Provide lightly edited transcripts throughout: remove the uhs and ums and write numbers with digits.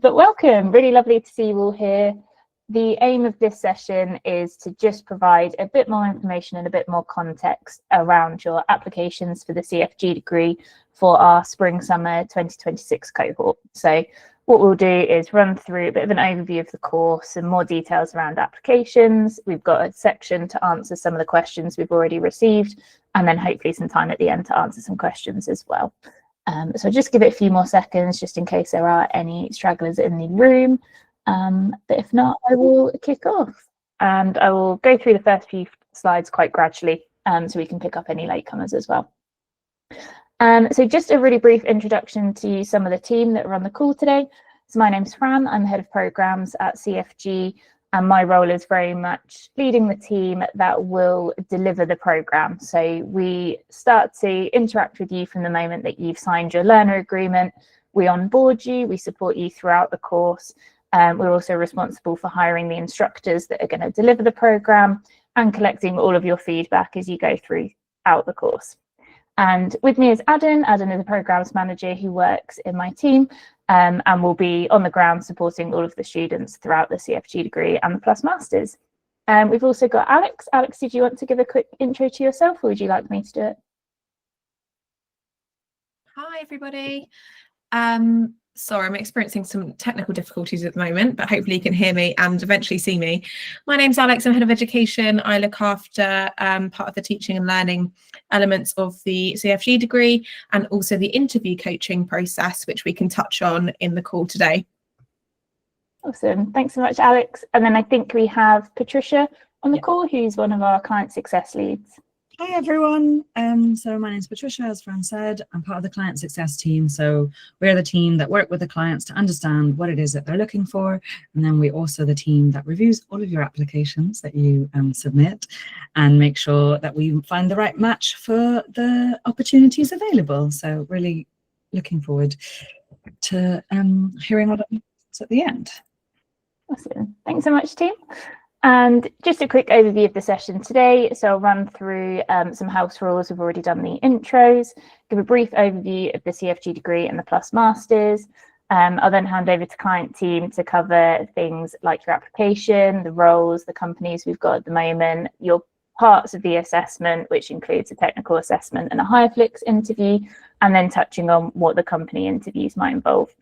But welcome, really lovely to see you all here. The aim of this session is to just provide a bit more information and a bit more context around your applications for the CFG degree for our Spring/Summer 2026 cohort. So what we'll do is run through a bit of an overview of the course and more details around applications. We've got a section to answer some of the questions we've already received, and then hopefully some time at the end to answer some questions as well. So just give it a few more seconds just in case there are any stragglers in the room. But if not, I will kick off and I will go through the first few slides quite gradually so we can pick up any latecomers as well. So just a really brief introduction to some of the team that are on the call today. So my name's Fran, I'm head of programs at CFG, and my role is very much leading the team that will deliver the program. So we start to interact with you from the moment that you've signed your learner agreement. We onboard you, we support you throughout the course. We're also responsible for hiring the instructors that are going to deliver the program and collecting all of your feedback as you go throughout the course. And with me is Adam. Adam is a programs manager who works in my team and will be on the ground supporting all of the students throughout the CFG degree and the Plus Masters. We've also got Alex. Alex, did you want to give a quick intro to yourself, or would you like me to do it? Hi, everybody. Sorry, I'm experiencing some technical difficulties at the moment, but hopefully you can hear me and eventually see me. My name's Alex, I'm head of education. I look after part of the teaching and learning elements of the CFG degree and also the interview coaching process, which we can touch on in the call today. Awesome, thanks so much, Alex. And then I think we have Patricia on the call, who's one of our client success leads. Hi everyone, so my name is Patricia, as Fran said. I'm part of the client success team, so we're the team that work with the clients to understand what it is that they're looking for, and then we're also the team that reviews all of your applications that you submit and make sure that we find the right match for the opportunities available. So really looking forward to hearing what happens at the end. Awesome, thanks so much, team. And just a quick overview of the session today. So I'll run through some house rules. We've already done the intros, give a brief overview of the CFG degree and the Plus Masters. I'll then hand over to client team to cover things like your application, the roles, the companies we've got at the moment, your parts of the assessment, which includes a technical assessment and a Hireflix interview, and then touching on what the company interviews might involve.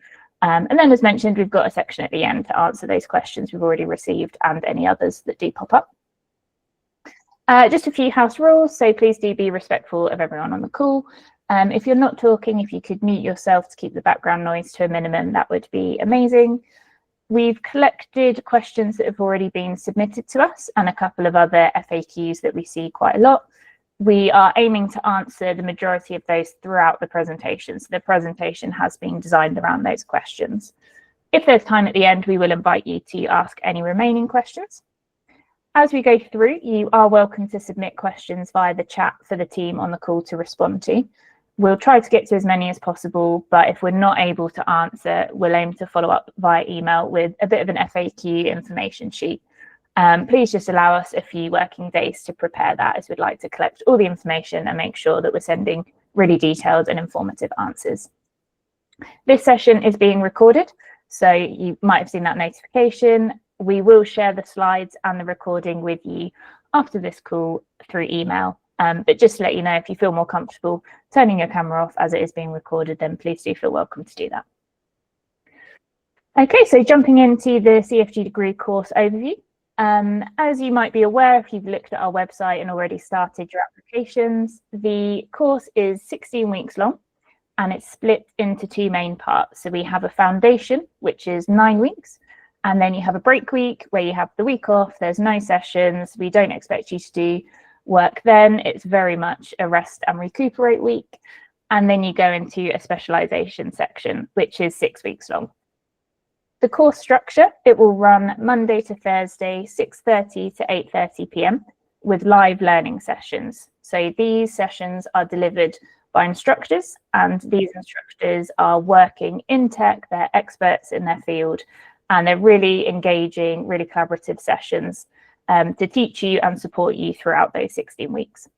And then, as mentioned, we've got a section at the end to answer those questions we've already received and any others that do pop up. Just a few house rules, so please do be respectful of everyone on the call. If you're not talking, if you could mute yourself to keep the background noise to a minimum, that would be amazing. We've collected questions that have already been submitted to us and a couple of other FAQs that we see quite a lot. We are aiming to answer the majority of those throughout the presentation. So the presentation has been designed around those questions. If there's time at the end, we will invite you to ask any remaining questions. As we go through, you are welcome to submit questions via the chat for the team on the call to respond to. We'll try to get to as many as possible, but if we're not able to answer, we'll aim to follow up via email with a bit of an FAQ information sheet. Please just allow us a few working days to prepare that, as we'd like to collect all the information and make sure that we're sending really detailed and informative answers. This session is being recorded, so you might have seen that notification. We will share the slides and the recording with you after this call through email. But just to let you know, if you feel more comfortable turning your camera off as it is being recorded, then please do feel welcome to do that. Okay, so jumping into the CFG degree course overview. As you might be aware, if you've looked at our website and already started your applications, the course is 16 weeks long and it's split into two main parts. So we have a foundation, which is 9 weeks, and then you have a break week where you have the week off. There's no sessions. We don't expect you to do work then. It's very much a rest and recuperate week. And then you go into a specialization section, which is 6 weeks long. The course structure, it will run Monday to Thursday, 6:30 to 8:30 p.m. with live learning sessions. So these sessions are delivered by instructors, and these instructors are working in tech, they're experts in their field, and they're really engaging, really collaborative sessions to teach you and support you throughout those 16 weeks.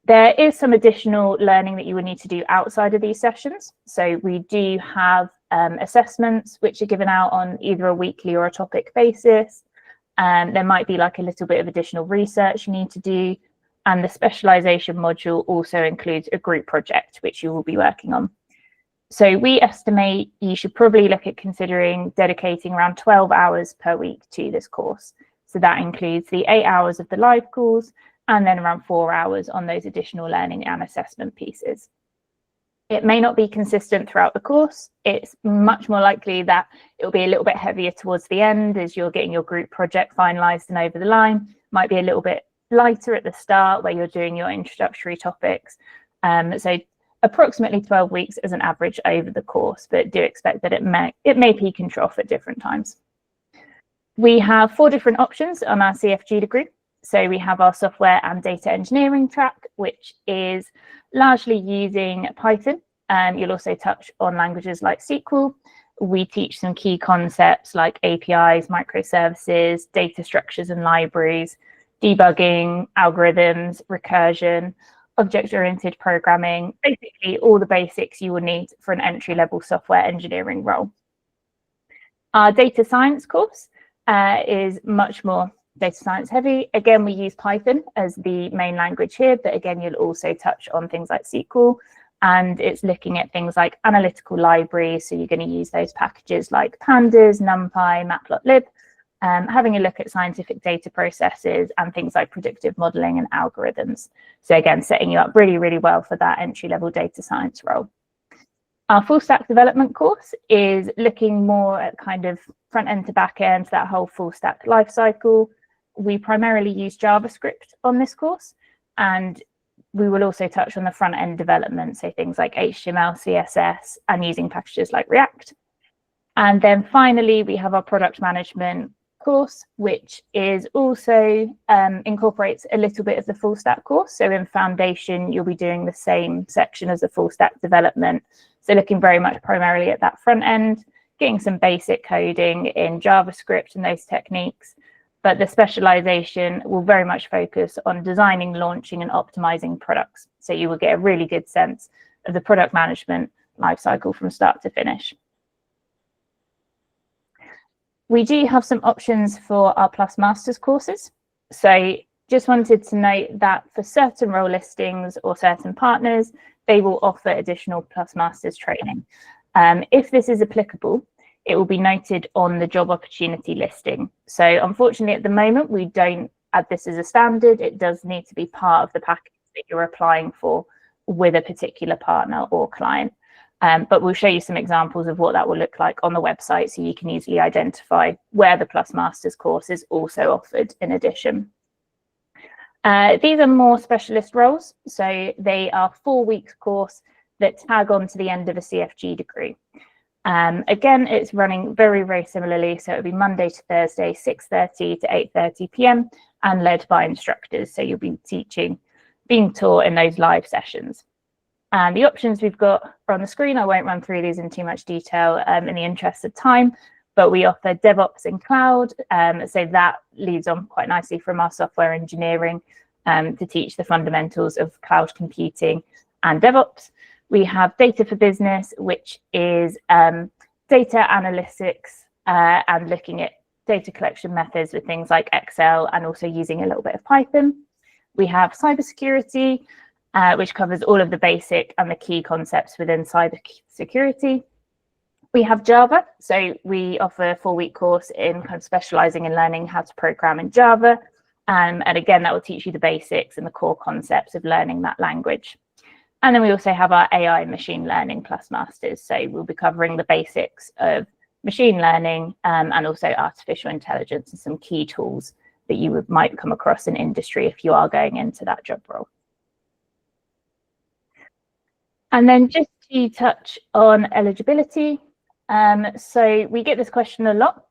There is some additional learning that you would need to do outside of these sessions. So we do have assessments, which are given out on either a weekly or a topic basis. There might be like a little bit of additional research you need to do. And the specialization module also includes a group project, which you will be working on. So we estimate you should probably look at considering dedicating around 12 hours per week to this course. So that includes the 8 hours of the live calls and then around 4 hours on those additional learning and assessment pieces. It may not be consistent throughout the course. It's much more likely that it will be a little bit heavier towards the end as you're getting your group project finalized and over the line. Might be a little bit lighter at the start where you're doing your introductory topics. So approximately 12 weeks as an average over the course, but do expect that it may peak and trough at different times. We have 4 different options on our CFG degree. So we have our software and data engineering track, which is largely using Python. You'll also touch on languages like SQL. We teach some key concepts like APIs, microservices, data structures and libraries, debugging, algorithms, recursion, object-oriented programming, basically all the basics you will need for an entry-level software engineering role. Our data science course is much more data science heavy. Again, we use Python as the main language here, but again, you'll also touch on things like SQL, and it's looking at things like analytical libraries. So you're going to use those packages like pandas, numpy, matplotlib, having a look at scientific data processes and things like predictive modeling and algorithms. So again, setting you up really, really well for that entry-level data science role. Our full stack development course is looking more at kind of front end to back end, that whole full stack life cycle. We primarily use JavaScript on this course, and we will also touch on the front end development, so things like HTML, CSS, and using packages like React. And then finally, we have our product management course, which is also incorporates a little bit of the full stack course. So in foundation, you'll be doing the same section as the full stack development. So looking very much primarily at that front end, getting some basic coding in JavaScript and those techniques. But the specialization will very much focus on designing, launching, and optimizing products. So you will get a really good sense of the product management lifecycle from start to finish. We do have some options for our Plus Masters courses. So just wanted to note that for certain role listings or certain partners, they will offer additional Plus Masters training. If this is applicable, it will be noted on the job opportunity listing. So unfortunately, at the moment, we don't add this as a standard. It does need to be part of the package that you're applying for with a particular partner or client. But we'll show you some examples of what that will look like on the website so you can easily identify where the Plus Masters course is also offered in addition. These are more specialist roles. So they are 4 weeks course that tag on to the end of a CFG degree. Again, it's running very, very similarly. So it'll be Monday to Thursday, 6:30 to 8:30 p.m. and led by instructors. So you'll be being taught in those live sessions. And the options we've got are on the screen. I won't run through these in too much detail in the interest of time, but we offer DevOps and cloud. So that leads on quite nicely from our software engineering to teach the fundamentals of cloud computing and DevOps. We have data for business, which is data analytics and looking at data collection methods with things like Excel and also using a little bit of Python. We have cybersecurity, which covers all of the basic and the key concepts within cybersecurity. We have Java, so we offer a 4-week course in kind of specializing in learning how to program in Java. And again, that will teach you the basics and the core concepts of learning that language. And then we also have our AI and machine learning Plus Masters. So we'll be covering the basics of machine learning and also artificial intelligence and some key tools that you might come across in industry if you are going into that job role. And then just to touch on eligibility. So we get this question a lot.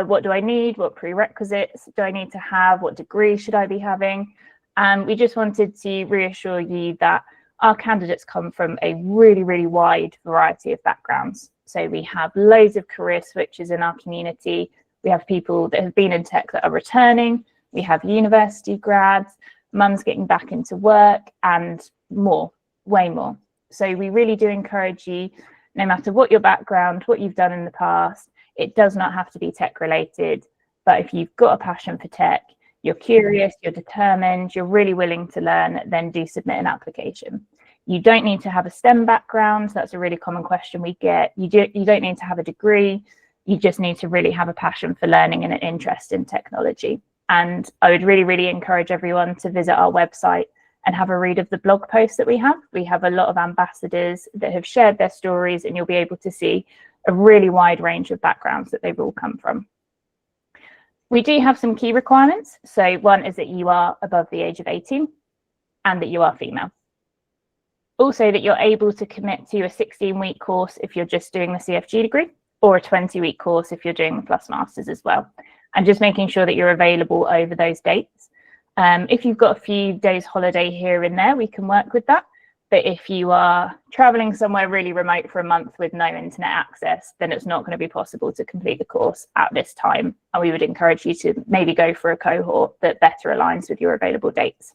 What do I need? What prerequisites do I need to have? What degree should I be having? And we just wanted to reassure you that our candidates come from a really, really wide variety of backgrounds. So we have loads of career switches in our community. We have people that have been in tech that are returning. We have university grads, mums getting back into work, and more, way more. So we really do encourage you no matter what your background, what you've done in the past. It does not have to be tech related, but if you've got a passion for tech, you're curious, you're determined, you're really willing to learn, then do submit an application. You don't need to have a STEM background. That's a really common question we get. You don't need to have a degree. You just need to really have a passion for learning and an interest in technology. And I would really, really encourage everyone to visit our website and have a read of the blog posts that we have. We have a lot of ambassadors that have shared their stories, and you'll be able to see a really wide range of backgrounds that they've all come from. We do have some key requirements. So one is that you are above the age of 18 and that you are female. Also, that you're able to commit to a 16-week course if you're just doing the CFG degree, or a 20-week course if you're doing the Plus Masters as well. And just making sure that you're available over those dates. If you've got a few days holiday here and there, we can work with that. But if you are traveling somewhere really remote for a month with no internet access, then it's not going to be possible to complete the course at this time. And we would encourage you to maybe go for a cohort that better aligns with your available dates.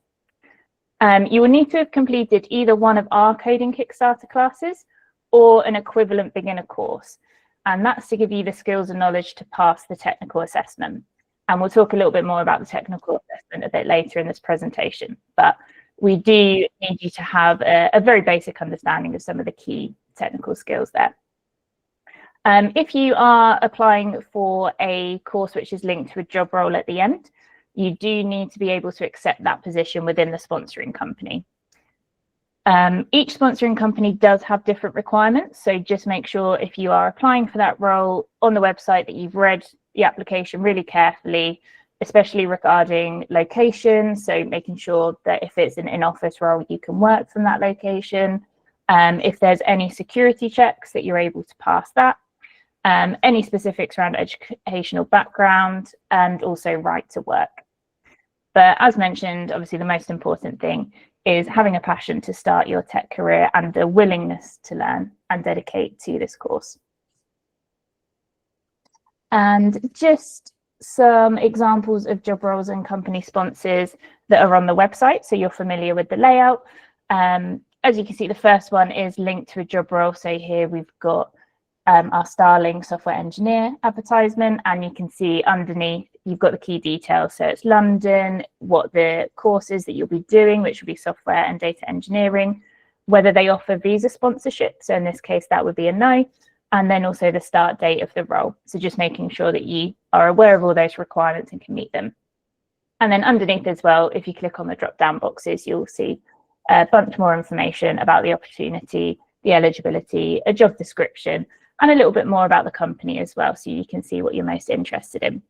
You will need to have completed either one of our coding Kickstarter classes or an equivalent beginner course. And that's to give you the skills and knowledge to pass the technical assessment. And we'll talk a little bit more about the technical assessment a bit later in this presentation. But we do need you to have a very basic understanding of some of the key technical skills there. If you are applying for a course which is linked to a job role at the end, you do need to be able to accept that position within the sponsoring company. Each sponsoring company does have different requirements, so just make sure if you are applying for that role on the website that you've read the application really carefully, especially regarding location, so making sure that if it's an in-office role, you can work from that location. If there's any security checks, that you're able to pass that. Any specifics around educational background, and also right to work. But as mentioned, obviously the most important thing is having a passion to start your tech career and a willingness to learn and dedicate to this course. And just some examples of job roles and company sponsors that are on the website, so you're familiar with the layout. As you can see, the first one is linked to a job role. So here we've got our Starling software engineer advertisement, and you can see underneath you've got the key details. So it's London, what the course is that you'll be doing, which will be software and data engineering, whether they offer visa sponsorship. So in this case, that would be a no. And then also the start date of the role. So just making sure that you are aware of all those requirements and can meet them. And then underneath as well, if you click on the drop down boxes, you'll see a bunch more information about the opportunity, the eligibility, a job description, and a little bit more about the company as well, so you can see what you're most interested in.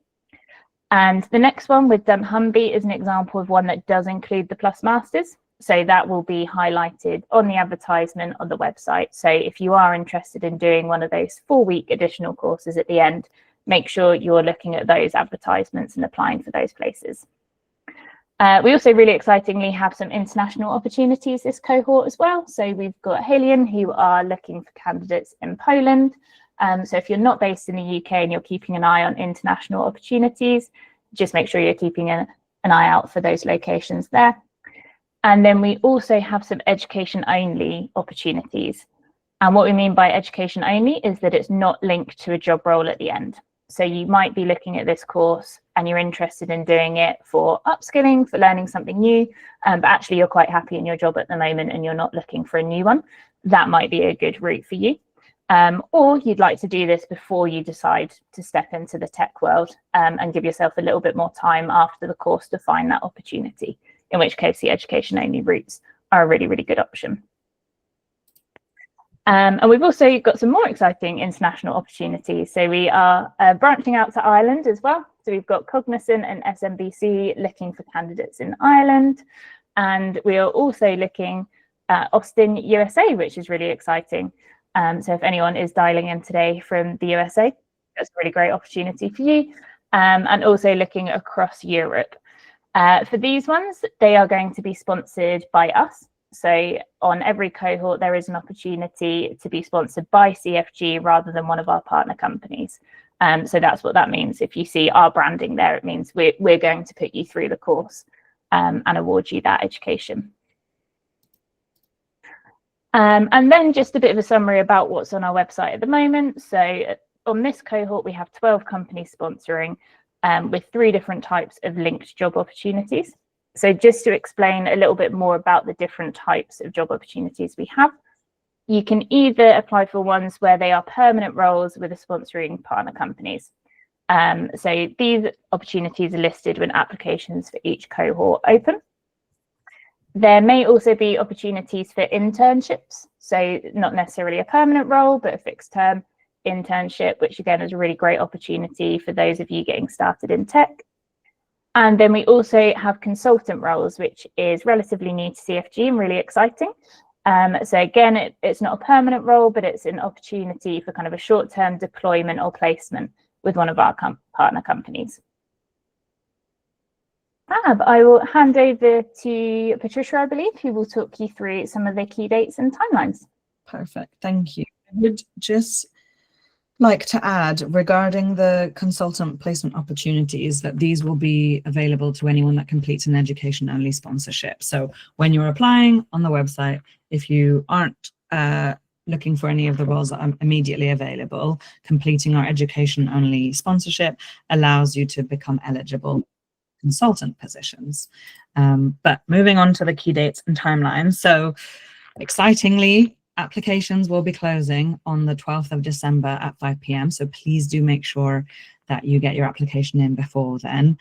And the next one with Humby is an example of one that does include the Plus Masters. So that will be highlighted on the advertisement on the website. So if you are interested in doing one of those 4-week additional courses at the end, make sure you're looking at those advertisements and applying for those places. We also really excitingly have some international opportunities this cohort as well. So we've got Halion, who are looking for candidates in Poland. So if you're not based in the UK and you're keeping an eye on international opportunities, just make sure you're keeping an eye out for those locations there. And then we also have some education only opportunities. And what we mean by education only is that it's not linked to a job role at the end. So you might be looking at this course and you're interested in doing it for upskilling, for learning something new, but actually you're quite happy in your job at the moment and you're not looking for a new one. That might be a good route for you. Or you'd like to do this before you decide to step into the tech world, and give yourself a little bit more time after the course to find that opportunity, in which case the education only routes are a really, really good option. And we've also got some more exciting international opportunities. So we are branching out to Ireland as well. So we've got Cognizant and SMBC looking for candidates in Ireland. And we are also looking at Austin, USA, which is really exciting. So if anyone is dialing in today from the USA, that's a really great opportunity for you. And also looking across Europe. For these ones, they are going to be sponsored by us. So on every cohort, there is an opportunity to be sponsored by CFG rather than one of our partner companies. So that's what that means. If you see our branding there, it means we're going to put you through the course and award you that education. And then just a bit of a summary about what's on our website at the moment. So on this cohort, we have 12 companies sponsoring with 3 different types of linked job opportunities. So just to explain a little bit more about the different types of job opportunities we have, you can either apply for ones where they are permanent roles with the sponsoring partner companies. So these opportunities are listed when applications for each cohort open. There may also be opportunities for internships, so not necessarily a permanent role, but a fixed term internship, which again is a really great opportunity for those of you getting started in tech. And then we also have consultant roles, which is relatively new to CFG and really exciting. So again, it's not a permanent role, but it's an opportunity for kind of a short-term deployment or placement with one of our partner companies. I will hand over to Patricia, I believe, who will talk you through some of the key dates and timelines. Perfect, thank you. I would just like to add regarding the consultant placement opportunities that these will be available to anyone that completes an education-only sponsorship. So when you're applying on the website, if you aren't looking for any of the roles that are immediately available, completing our education-only sponsorship allows you to become eligible consultant positions. But moving on to the key dates and timelines. So excitingly, applications will be closing on the 12th of December at 5 p.m. So please do make sure that you get your application in before then.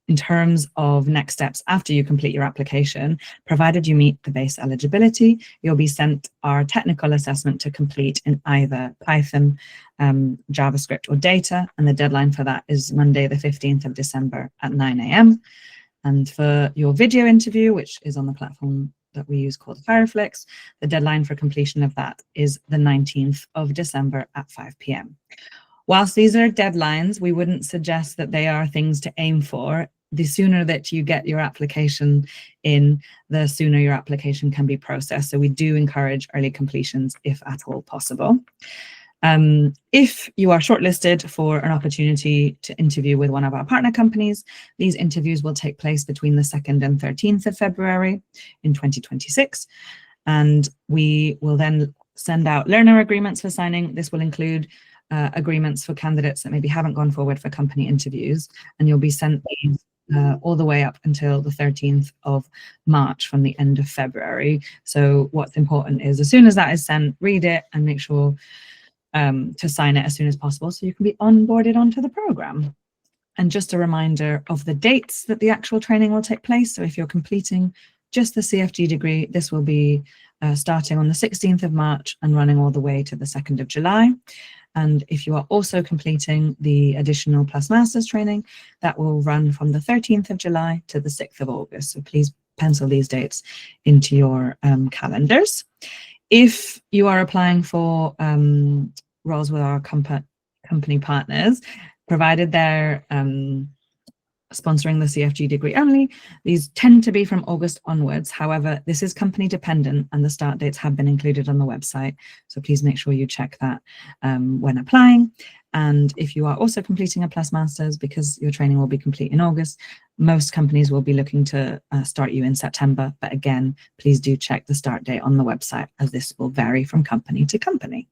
In terms of next steps after you complete your application, provided you meet the base eligibility, you'll be sent our technical assessment to complete in either Python, JavaScript or data, and the deadline for that is Monday the 15th of December at 9 a.m. And for your video interview, which is on the platform that we use called Hireflix, the deadline for completion of that is the 19th of December at 5 p.m. Whilst these are deadlines, we wouldn't suggest that they are things to aim for. The sooner that you get your application in, the sooner your application can be processed. So we do encourage early completions if at all possible. If you are shortlisted for an opportunity to interview with one of our partner companies, these interviews will take place between the 2nd and 13th of February in 2026. And we will then send out learner agreements for signing. This will include agreements for candidates that maybe haven't gone forward for company interviews, and you'll be sent these all the way up until the 13th of March from the end of February. So what's important is as soon as that is sent, read it and make sure to sign it as soon as possible so you can be onboarded onto the program. And just a reminder of the dates that the actual training will take place. So if you're completing just the CFG degree, this will be starting on the 16th of March and running all the way to the 2nd of July. And if you are also completing the additional plus masters training, that will run from the 13th of July to the 6th of August. So please pencil these dates into your calendars. If you are applying for roles with our company partners, provided they're sponsoring the CFG degree only, these tend to be from August onwards. However, this is company dependent and the start dates have been included on the website. So please make sure you check that when applying. And if you are also completing a plus masters, because your training will be complete in August, most companies will be looking to start you in September. But again, please do check the start date on the website, as this will vary from company to company.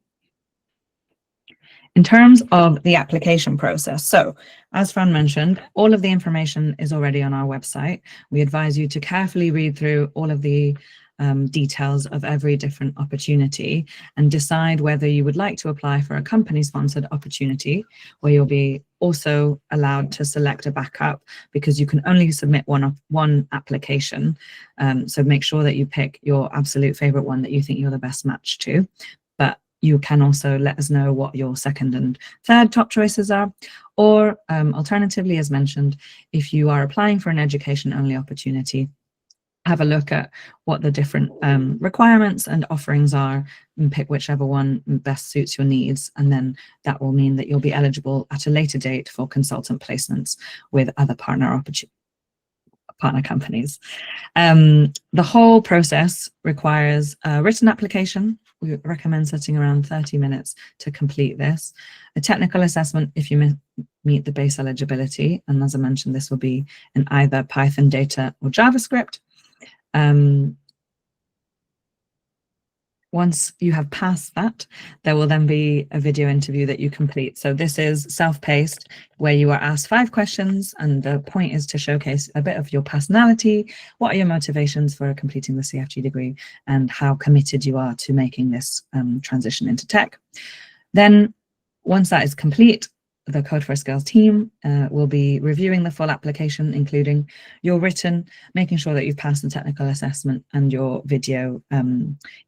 In terms of the application process, so as Fran mentioned, all of the information is already on our website. We advise you to carefully read through all of the details of every different opportunity and decide whether you would like to apply for a company-sponsored opportunity, where you'll be also allowed to select a backup because you can only submit one application. So make sure that you pick your absolute favorite one that you think you're the best match to. But you can also let us know what your second and third top choices are. Or alternatively, as mentioned, if you are applying for an education-only opportunity, have a look at what the different requirements and offerings are and pick whichever one best suits your needs. And then that will mean that you'll be eligible at a later date for consultant placements with other partner companies. The whole process requires a written application. We recommend setting around 30 minutes to complete this. A technical assessment if you meet the base eligibility. And as I mentioned, this will be in either Python, data or JavaScript. once you have passed that, there will then be a video interview that you complete. So this is self-paced, where you are asked 5 questions, and the point is to showcase a bit of your personality, what are your motivations for completing the CFG degree, and how committed you are to making this transition into tech. Then once that is complete, the Code for Skills team will be reviewing the full application, including your written, making sure that you've passed the technical assessment, and your video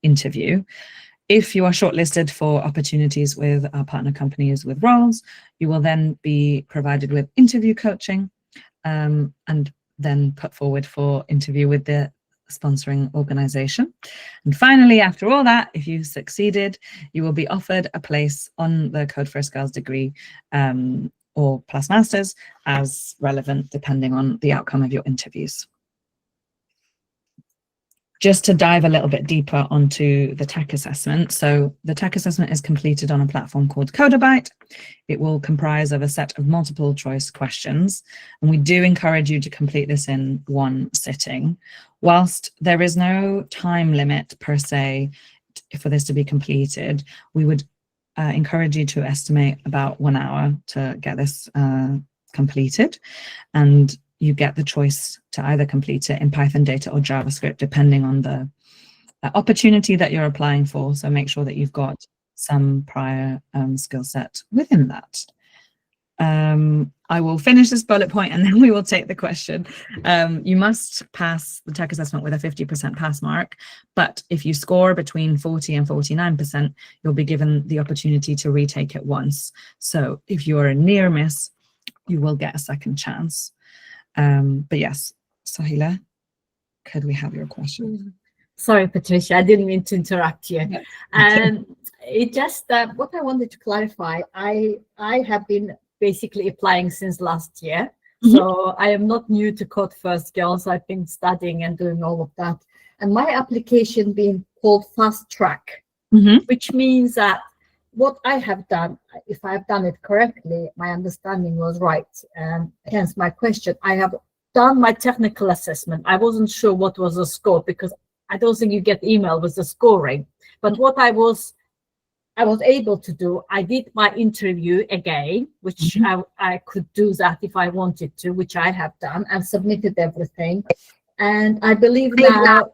interview. If you are shortlisted for opportunities with our partner companies with roles, you will then be provided with interview coaching and then put forward for interview with the sponsoring organization. And finally, after all that, if you succeeded, you will be offered a place on the Code for Skills degree or plus masters as relevant, depending on the outcome of your interviews. Just to dive a little bit deeper onto the tech assessment. So the tech assessment is completed on a platform called CoderByte. It will comprise of a set of multiple choice questions, and we do encourage you to complete this in one sitting. Whilst there is no time limit per se for this to be completed, we would encourage you to estimate about 1 hour to get this completed, and you get the choice to either complete it in Python data or JavaScript, depending on the opportunity that you're applying for. So make sure that you've got some prior skill set within that. I will finish this bullet point and then we will take the question. You must pass the tech assessment with a 50% pass mark, but if you score between 40 and 49%, you'll be given the opportunity to retake it once. So if you're a near miss, you will get a second chance. But yes, Sahila, could we have your question? Sorry, Patricia, I didn't mean to interrupt you. It just what I wanted to clarify, I have been basically applying since last year. So I am not new to Code for Skills. I've been studying and doing all of that. And my application being called Fast Track, which means that what I have done, if I've done it correctly, my understanding was right. And hence my question, I have done my technical assessment. I wasn't sure what was the score because I don't think you get email with the scoring. But what I was able to do, I did my interview again, which I could do that if I wanted to, which I have done, and submitted everything. And I believe now,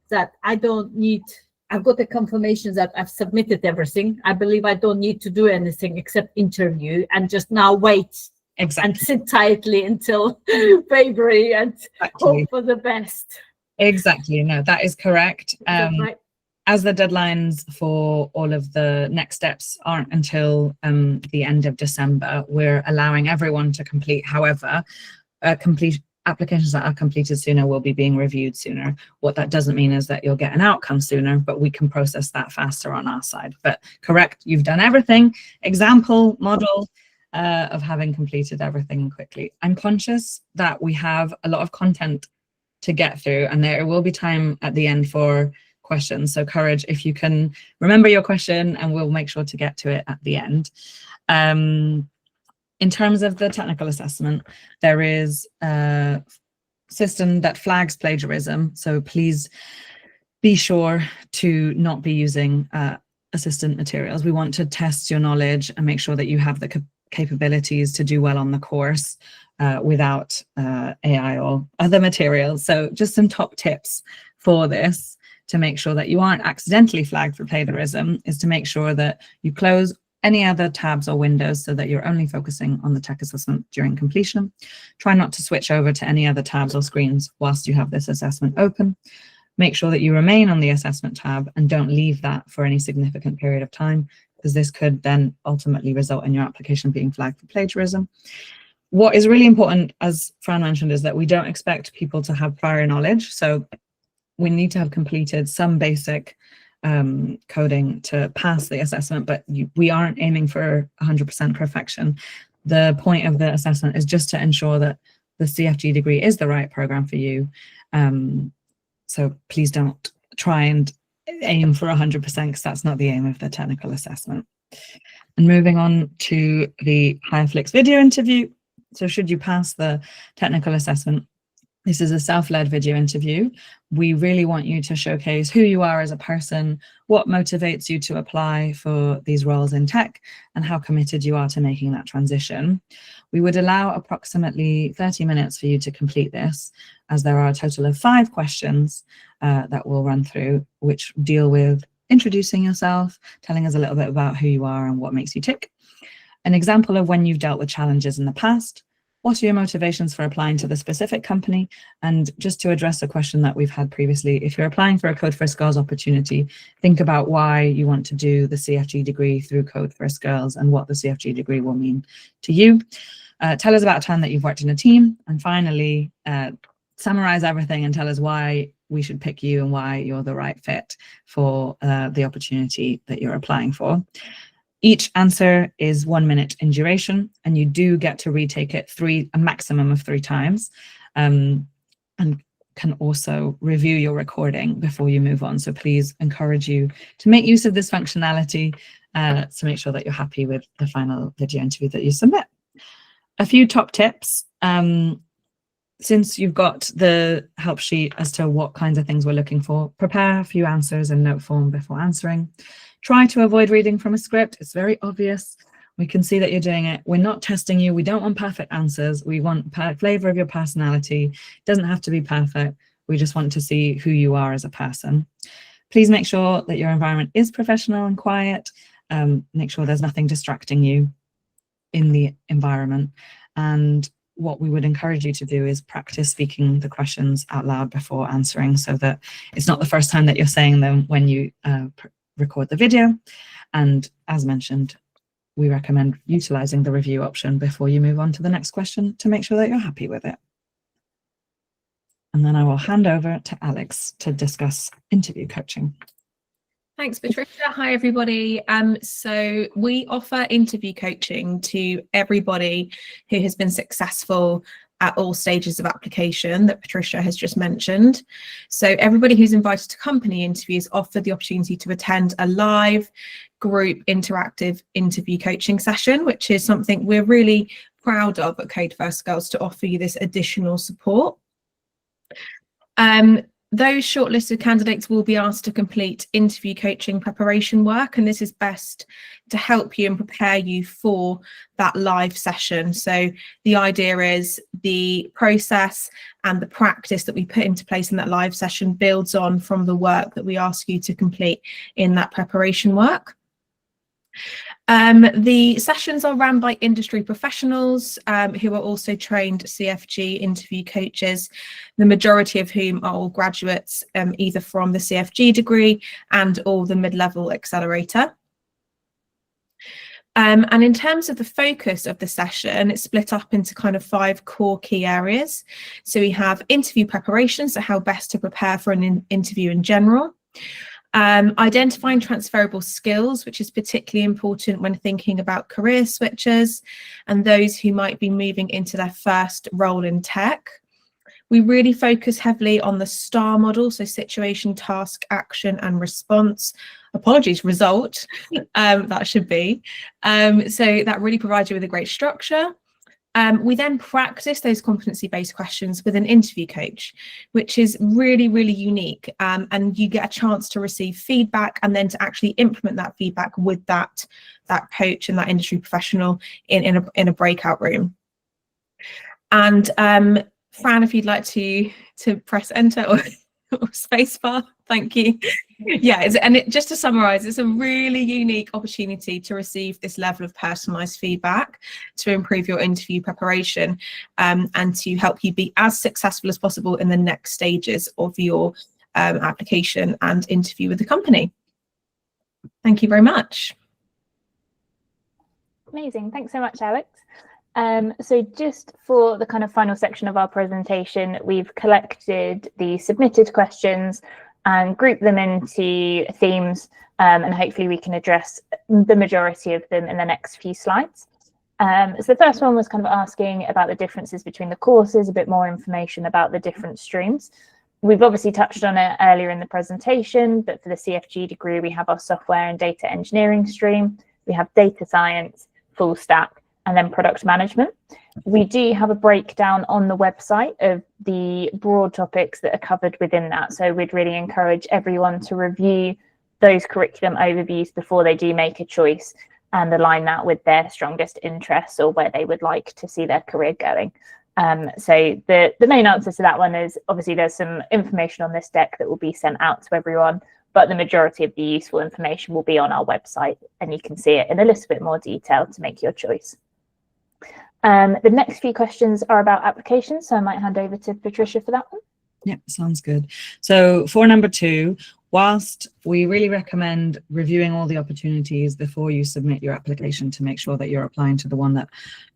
that I don't need, I've got the confirmation that I've submitted everything. I believe I don't need to do anything except interview and just now wait and sit tightly until February and hope for the best. Exactly. No, that is correct. Right? As the deadlines for all of the next steps aren't until the end of December, we're allowing everyone to complete. However, applications that are completed sooner will be being reviewed sooner. What that doesn't mean is that you'll get an outcome sooner, but we can process that faster on our side. But correct, you've done everything. Example, model of having completed everything quickly. I'm conscious that we have a lot of content to get through, and there will be time at the end for questions. So courage, if you can remember your question, and we'll make sure to get to it at the end. In terms of the technical assessment, there is a system that flags plagiarism. So please be sure to not be using assistant materials. We want to test your knowledge and make sure that you have the capabilities to do well on the course without AI or other materials. So just some top tips for this to make sure that you aren't accidentally flagged for plagiarism is to make sure that you close any other tabs or windows so that you're only focusing on the tech assessment during completion. Try not to switch over to any other tabs or screens whilst you have this assessment open. Make sure that you remain on the assessment tab and don't leave that for any significant period of time, because this could then ultimately result in your application being flagged for plagiarism. What is really important, as Fran mentioned, is that we don't expect people to have prior knowledge. So we need to have completed some basic coding to pass the assessment, but we aren't aiming for 100% perfection. The point of the assessment is just to ensure that the CFG degree is the right program for you. So please don't try and aim for 100% because that's not the aim of the technical assessment. And moving on to the Hireflix video interview. So should you pass the technical assessment, This is a self-led video interview. We really want you to showcase who you are as a person, what motivates you to apply for these roles in tech, and how committed you are to making that transition. We would allow approximately 30 minutes for you to complete this, as there are a total of 5 questions that we'll run through, which deal with introducing yourself, telling us a little bit about who you are and what makes you tick, an example of when you've dealt with challenges in the past, what are your motivations for applying to the specific company? And just to address a question that we've had previously, if you're applying for a Code First Girls opportunity, think about why you want to do the CFG degree through Code First Girls and what the CFG degree will mean to you. Tell us about a time that you've worked in a team. And finally, summarize everything and tell us why we should pick you and why you're the right fit for the opportunity that you're applying for. Each answer is 1 minute in duration, and you do get to retake it a maximum of 3 times, and can also review your recording before you move on. So please encourage you to make use of this functionality to make sure that you're happy with the final video interview that you submit. A few top tips. Since you've got the help sheet as to what kinds of things we're looking for, prepare a few answers in note form before answering. Try to avoid reading from a script. It's very obvious. We can see that you're doing it. We're not testing you. We don't want perfect answers. We want flavor of your personality. It doesn't have to be perfect. We just want to see who you are as a person. Please make sure that your environment is professional and quiet. Make sure there's nothing distracting you in the environment. And what we would encourage you to do is practice speaking the questions out loud before answering, so that it's not the first time that you're saying them when you record the video. And as mentioned, we recommend utilizing the review option before you move on to the next question to make sure that you're happy with it. And then I will hand over to Alex to discuss interview coaching. Thanks, Patricia. Hi, everybody. So we offer interview coaching to everybody who has been successful at all stages of application that Patricia has just mentioned. So everybody who's invited to company interviews offered the opportunity to attend a live group interactive interview coaching session, which is something we're really proud of at Code First Girls, to offer you this additional support. Those shortlisted candidates will be asked to complete interview coaching preparation work, and this is best to help you and prepare you for that live session. So the idea is the process and the practice that we put into place in that live session builds on from the work that we ask you to complete in that preparation work. The sessions are run by industry professionals who are also trained CFG interview coaches, the majority of whom are all graduates either from the CFG degree and or the mid-level accelerator. And in terms of the focus of the session, it's split up into kind of 5 core key areas. So we have interview preparation, so how best to prepare for an interview in general. Identifying transferable skills, which is particularly important when thinking about career switchers and those who might be moving into their first role in tech. We really focus heavily on the STAR model, so situation, task, action, and response. Apologies, result, that should be. So that really provides you with a great structure. We then practice those competency-based questions with an interview coach, which is really, really unique. And you get a chance to receive feedback and then to actually implement that feedback with that coach and that industry professional in a breakout room. And Fran, if you'd like to press enter or spacebar, thank you. Yeah, just to summarize, it's a really unique opportunity to receive this level of personalized feedback to improve your interview preparation and to help you be as successful as possible in the next stages of your application and interview with the company. Thank you very much. Amazing. Thanks so much, Alex. So just for the kind of final section of our presentation, we've collected the submitted questions and grouped them into themes, and hopefully we can address the majority of them in the next few slides. So the first one was kind of asking about the differences between the courses, a bit more information about the different streams. We've obviously touched on it earlier in the presentation, but for the CFG degree, we have our software and data engineering stream, we have data science, full stack, and then product management. We do have a breakdown on the website of the broad topics that are covered within that. So we'd really encourage everyone to review those curriculum overviews before they do make a choice and align that with their strongest interests or where they would like to see their career going. So the main answer to that one is obviously there's some information on this deck that will be sent out to everyone, but the majority of the useful information will be on our website and you can see it in a little bit more detail to make your choice. The next few questions are about applications, so I might hand over to Patricia for that one. Yeah, sounds good. So for number 2, whilst we really recommend reviewing all the opportunities before you submit your application to make sure that you're applying to the one that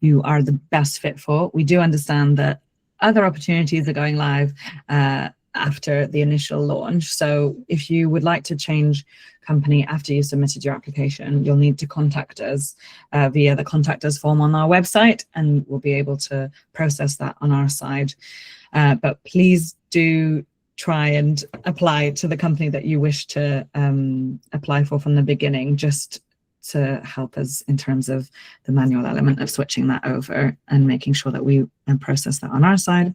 you are the best fit for, we do understand that other opportunities are going live after the initial launch. So if you would like to change company after you submitted your application, you'll need to contact us via the contact us form on our website, and we'll be able to process that on our side. But please do try and apply to the company that you wish to apply for from the beginning, just to help us in terms of the manual element of switching that over and making sure that we process that on our side.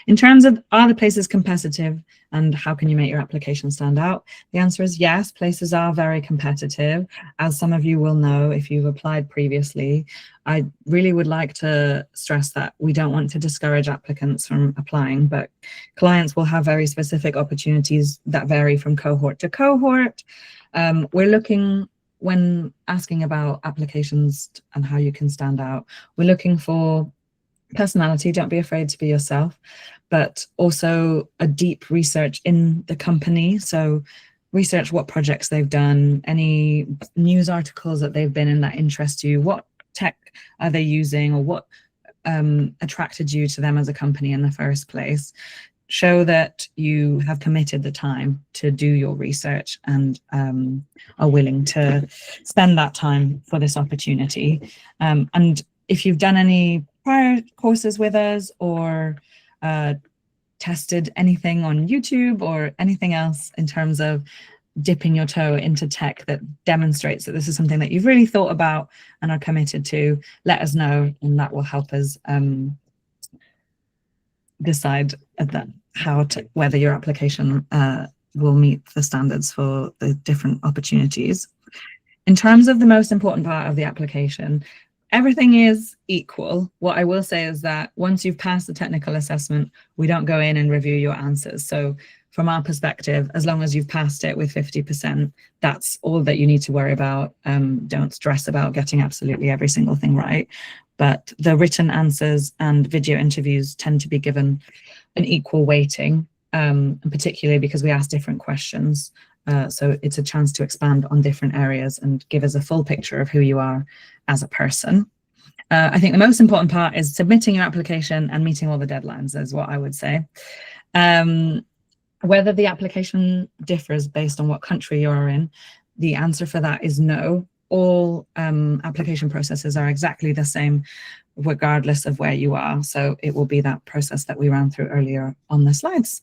In terms of, are the places competitive and how can you make your application stand out? The answer is yes, places are very competitive. As some of you will know if you've applied previously, I really would like to stress that we don't want to discourage applicants from applying, but clients will have very specific opportunities that vary from cohort to cohort. We're looking, when asking about applications and how you can stand out, we're looking for personality, don't be afraid to be yourself, but also a deep research in the company. So research what projects they've done, any news articles that they've been in that interest you, what tech are they using, or what attracted you to them as a company in the first place. Show that you have committed the time to do your research and are willing to spend that time for this opportunity. And if you've done any prior courses with us or tested anything on YouTube or anything else in terms of dipping your toe into tech that demonstrates that this is something that you've really thought about and are committed to, let us know, and that will help us decide whether your application will meet the standards for the different opportunities. In terms of the most important part of the application, everything is equal. What I will say is that once you've passed the technical assessment, we don't go in and review your answers. So from our perspective, as long as you've passed it with 50%, that's all that you need to worry about. Don't stress about getting absolutely every single thing right. But the written answers and video interviews tend to be given an equal weighting, and particularly because we ask different questions. So it's a chance to expand on different areas and give us a full picture of who you are as a person. I think the most important part is submitting your application and meeting all the deadlines, is what I would say. Whether the application differs based on what country you're in, the answer for that is no. All application processes are exactly the same regardless of where you are. So it will be that process that we ran through earlier on the slides.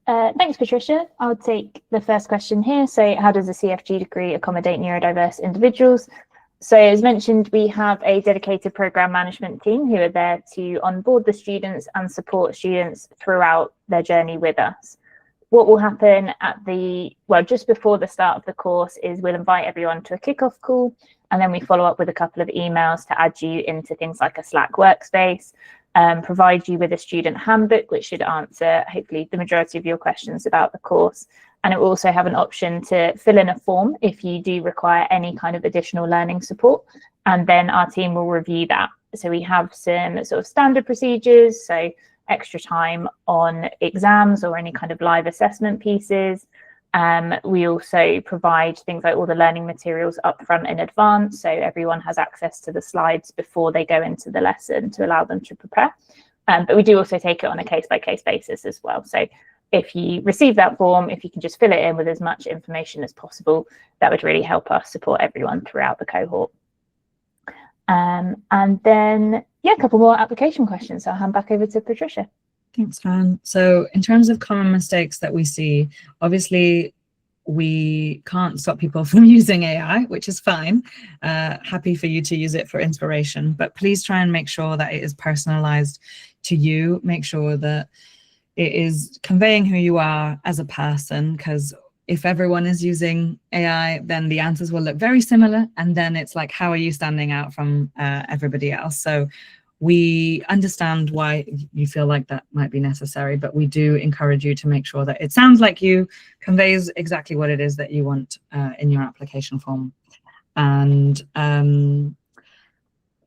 Thanks, Patricia. I'll take the first question here. So how does a CFG degree accommodate neurodiverse individuals? So as mentioned, we have a dedicated program management team who are there to onboard the students and support students throughout their journey with us. What will happen at just before the start of the course is we'll invite everyone to a kickoff call, and then we follow up with a couple of emails to add you into things like a Slack workspace, provide you with a student handbook, which should answer hopefully the majority of your questions about the course. And it will also have an option to fill in a form if you do require any kind of additional learning support, and then our team will review that. So we have some sort of standard procedures, so extra time on exams or any kind of live assessment pieces. We also provide things like all the learning materials up front in advance, so everyone has access to the slides before they go into the lesson to allow them to prepare. But we do also take it on a case-by-case basis as well. So if you receive that form, if you can just fill it in with as much information as possible, that would really help us support everyone throughout the cohort. And then, a couple more application questions. So I'll hand back over to Patricia. Thanks, Fran. So in terms of common mistakes that we see, obviously we can't stop people from using AI, which is fine. Happy for you to use it for inspiration, but please try and make sure that it is personalized to you. Make sure that it is conveying who you are as a person, because if everyone is using AI, then the answers will look very similar. And then it's like, how are you standing out from everybody else? So we understand why you feel like that might be necessary, but we do encourage you to make sure that it sounds like you, conveys exactly what it is that you want in your application form. And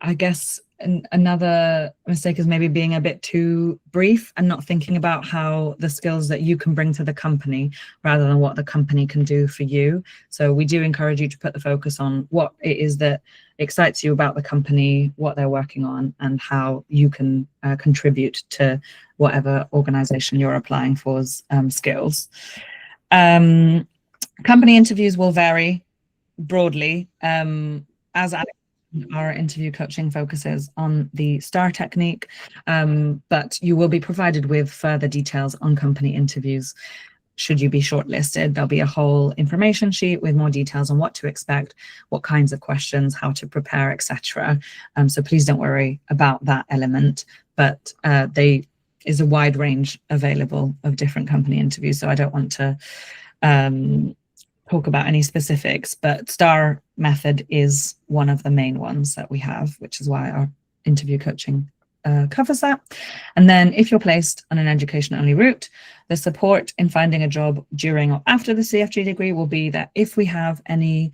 I guess another mistake is maybe being a bit too brief and not thinking about how the skills that you can bring to the company rather than what the company can do for you. So we do encourage you to put the focus on what it is that excites you about the company, what they're working on, and how you can contribute to whatever organization you're applying for's skills. Company interviews will vary broadly. As Alex, our interview coaching focuses on the STAR technique, but you will be provided with further details on company interviews should you be shortlisted. There'll be a whole information sheet with more details on what to expect, what kinds of questions, how to prepare, etc. So please don't worry about that element, but there is a wide range available of different company interviews, so I don't want to talk about any specifics, but STAR method is one of the main ones that we have, which is why our interview coaching covers that. And then if you're placed on an education-only route, the support in finding a job during or after the CFG degree will be that if we have any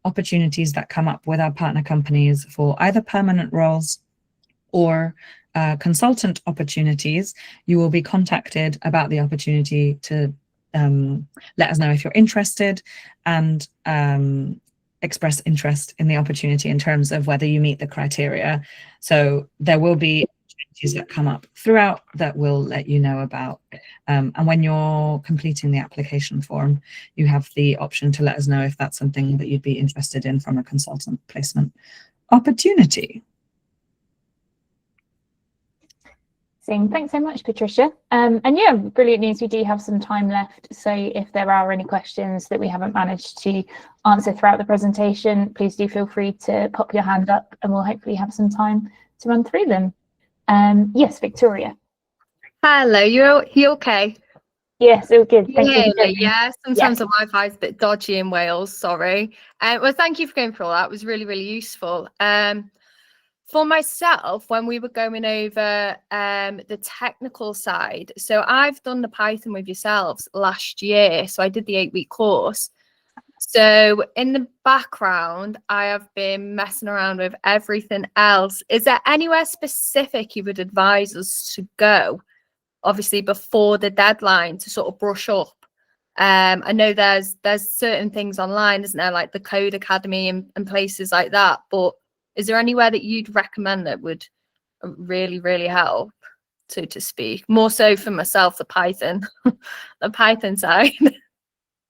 opportunities that come up with our partner companies for either permanent roles or consultant opportunities, you will be contacted about the opportunity to let us know if you're interested and express interest in the opportunity in terms of whether you meet the criteria. So there will be opportunities that come up throughout that we'll let you know about. And when you're completing the application form, you have the option to let us know if that's something that you'd be interested in from a consultant placement opportunity. Thanks so much, Patricia. And yeah, brilliant news. We do have some time left. So if there are any questions that we haven't managed to answer throughout the presentation, please do feel free to pop your hand up and we'll hopefully have some time to run through them. Yes, Victoria. Hello, you okay? Yes, all good. Thank you. Yeah, sometimes the Wi-Fi is a bit dodgy in Wales, sorry. Well, thank you for going through all that. It was really, really useful. For myself, when we were going over the technical side, so I've done the Python with yourselves last year. So I did the 8-week course. So in the background, I have been messing around with everything else. Is there anywhere specific you would advise us to go, obviously before the deadline, to sort of brush up? I know there's certain things online, isn't there, like the Code Academy and places like that, but is there anywhere that you'd recommend that would really, really help, so to speak? More so for myself, the Python, the Python side.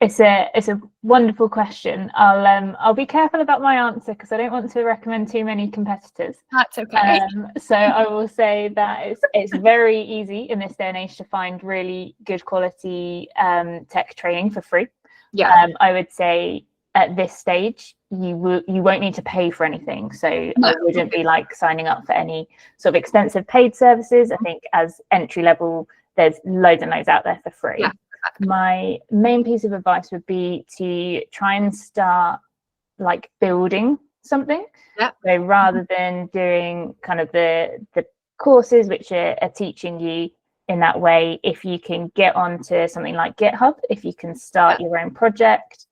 It's a wonderful question. I'll be careful about my answer because I don't want to recommend too many competitors. That's okay. So I will say that it's very easy in this day and age to find really good quality tech training for free. Yeah. I would say at this stage you won't need to pay for anything, so No. I wouldn't be like signing up for any sort of extensive paid services. I think as entry level there's loads and loads out there for free. Yeah. My main piece of advice would be to try and start like building something. Yeah. So rather than doing kind of the courses which are teaching you in that way, if you can get onto something like GitHub, if you can start your own project,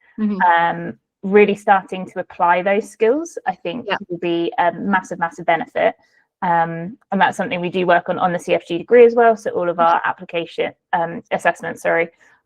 really starting to apply those skills, I think will be a massive benefit. And that's something we do work on the CFG degree as well. So all of our application assessments,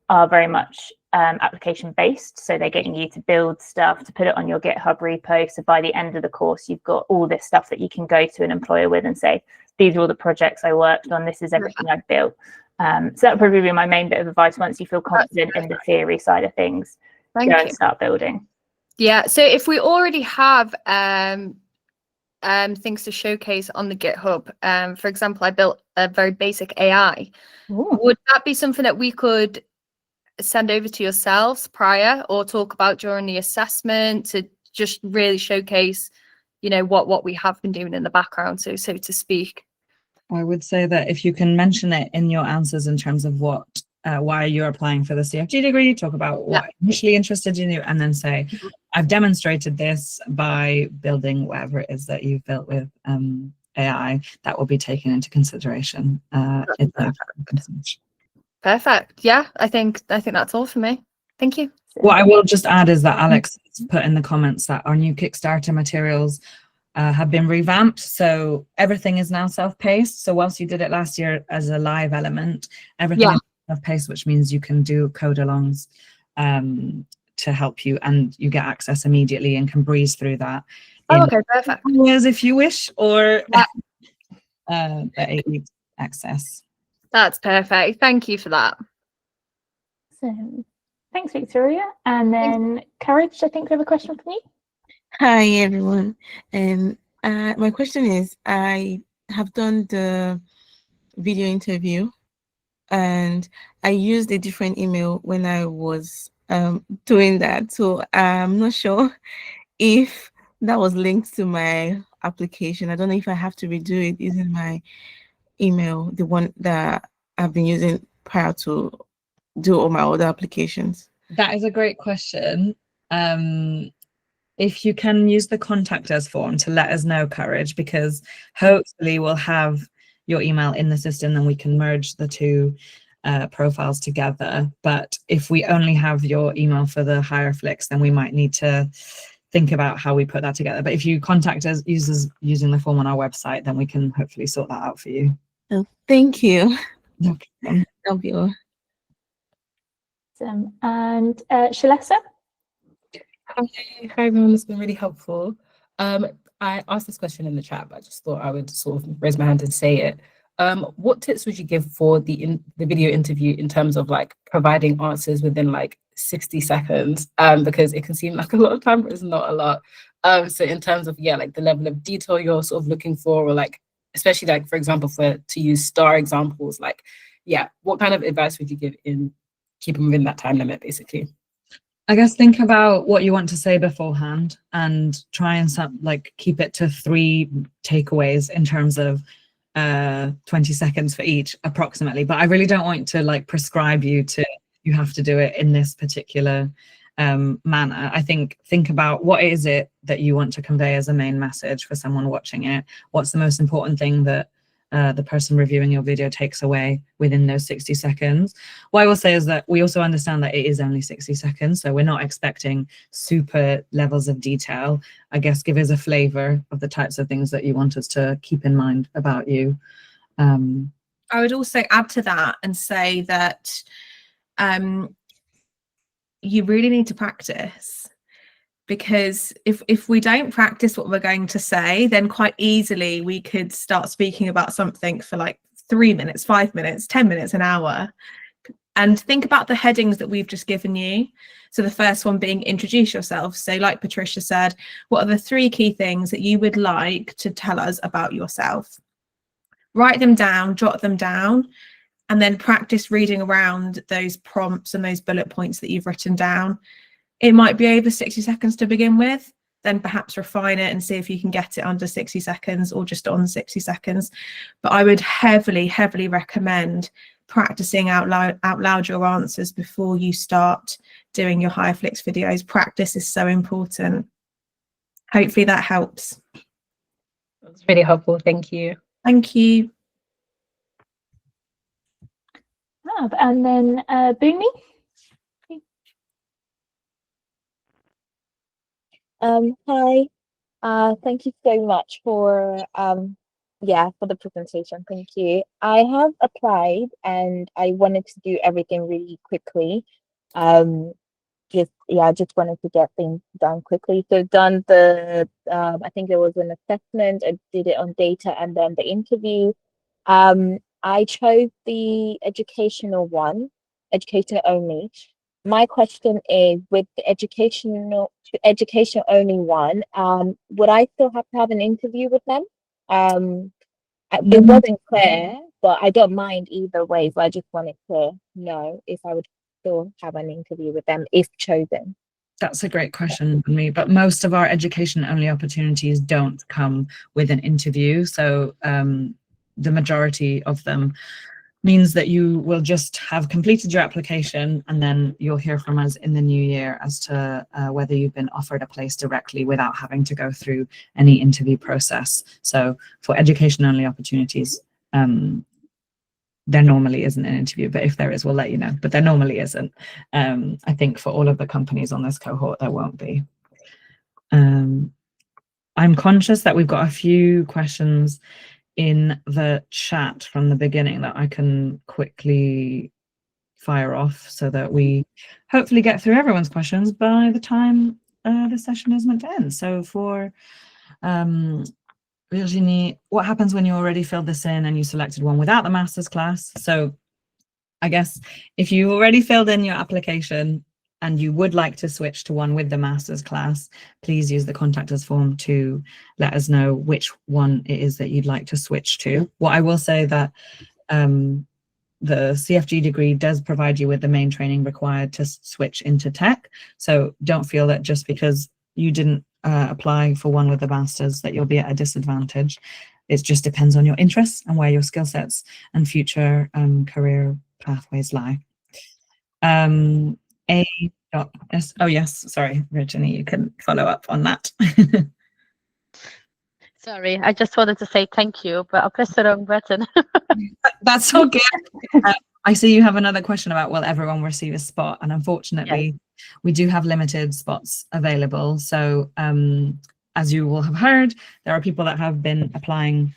are very much application based. So they're getting you to build stuff, to put it on your GitHub repo. So by the end of the course, you've got all this stuff that you can go to an employer with and say, these are all the projects I worked on. This is everything I've built. So that would probably be my main bit of advice. Once you feel confident in the theory side of things, go and start building. Yeah. So if we already have things to showcase on the GitHub, for example, I built a very basic AI. Ooh. Would that be something that we could send over to yourselves prior or talk about during the assessment to just really showcase, what we have been doing in the background, so to speak? I would say that if you can mention it in your answers in terms of why you're applying for the CFG degree, talk about what initially interested in you, and then say, I've demonstrated this by building whatever it is that you've built with AI, that will be taken into consideration. Perfect. Yeah, I think that's all for me. Thank you. What I will just add is that Alex put in the comments that our new Kickstarter materials have been revamped, so everything is now self-paced. So whilst you did it last year as a live element, everything is self-paced, which means you can do code alongs to help you, and you get access immediately and can breeze through that. Okay, perfect. If you wish, or the 8 weeks access. That's perfect. Thank you for that. So, thanks, Victoria. And then Courage, I think we have a question from you. Hi, everyone. My question is, I have done the video interview and I used a different email when I was doing that. So I'm not sure if that was linked to my application. I don't know if I have to redo it using my email, the one that I've been using prior to do all my other applications. That is a great question. If you can use the contact us form to let us know, Courage, because hopefully we'll have your email in the system and we can merge the two profiles together. But if we only have your email for the Hireflix, then we might need to think about how we put that together. But if you contact us using the form on our website, then we can hopefully sort that out for you. Oh, thank you. No problem. That'll be all. And Shalessa? Hi everyone, it's been really helpful. I asked this question in the chat, but I just thought I would sort of raise my hand and say it. What tips would you give for the video interview in terms of like providing answers within like 60 seconds? Because it can seem like a lot of time, but it's not a lot. So in terms of like the level of detail you're sort of looking for, or like especially like for example to use star examples, like what kind of advice would you give in keeping within that time limit, basically? I guess think about what you want to say beforehand and try and keep it to 3 takeaways in terms of 20 seconds for each approximately. But I really don't want to like prescribe you have to do it in this particular manner. I think about what is it that you want to convey as a main message for someone watching it. What's the most important thing that the person reviewing your video takes away within those 60 seconds. What I will say is that we also understand that it is only 60 seconds, so we're not expecting super levels of detail. I guess give us a flavor of the types of things that you want us to keep in mind about you. I would also add to that and say that you really need to practice. Because if we don't practice what we're going to say, then quite easily we could start speaking about something for like 3 minutes, 5 minutes, 10 minutes, an hour. And think about the headings that we've just given you. So the first one being introduce yourself. So like Patricia said, what are the 3 key things that you would like to tell us about yourself? Write them down, jot them down, and then practice reading around those prompts and those bullet points that you've written down. It might be over 60 seconds to begin with, then perhaps refine it and see if you can get it under 60 seconds or just on 60 seconds. But I would heavily, heavily recommend practicing out loud your answers before you start doing your Hireflix videos. Practice is so important. Hopefully that helps. That's really helpful. Thank you. Thank you. And then Boomi? Hi, thank you so much for the presentation. Thank you. I have applied and I wanted to do everything really quickly. Just wanted to get things done quickly. So Done the I think there was an assessment. I did it on data and then the interview. I chose the educational one, educator only. My question is, with the education only one, would I still have to have an interview with them? It wasn't clear, but I don't mind either way. So I just wanted to know if I would still have an interview with them if chosen? That's a great question for me, but most of our education-only opportunities don't come with an interview. So the majority of them means that you will just have completed your application, and then you'll hear from us in the new year as to whether you've been offered a place directly without having to go through any interview process. So for education-only opportunities, there normally isn't an interview, but if there is, we'll let you know. But there normally isn't. I think for all of the companies on this cohort, there won't be. I'm conscious that we've got a few questions in the chat from the beginning that I can quickly fire off so that we hopefully get through everyone's questions by the time the session is meant to end. So for Virginie, what happens when you already filled this in and you selected one without the master's class? So I guess if you already filled in your application and you would like to switch to one with the master's class, please use the contact us form to let us know which one it is that you'd like to switch to. What I will say that the CFG degree does provide you with the main training required to switch into tech. So don't feel that just because you didn't apply for one with the master's that you'll be at a disadvantage. It just depends on your interests and where your skill sets and future career pathways lie. Oh yes, sorry, Virginie, you can follow up on that. Sorry, I just wanted to say thank you, but I pressed the wrong button. That's all good. I see you have another question about will everyone receive a spot, and unfortunately, we do have limited spots available. So as you will have heard, there are people that have been applying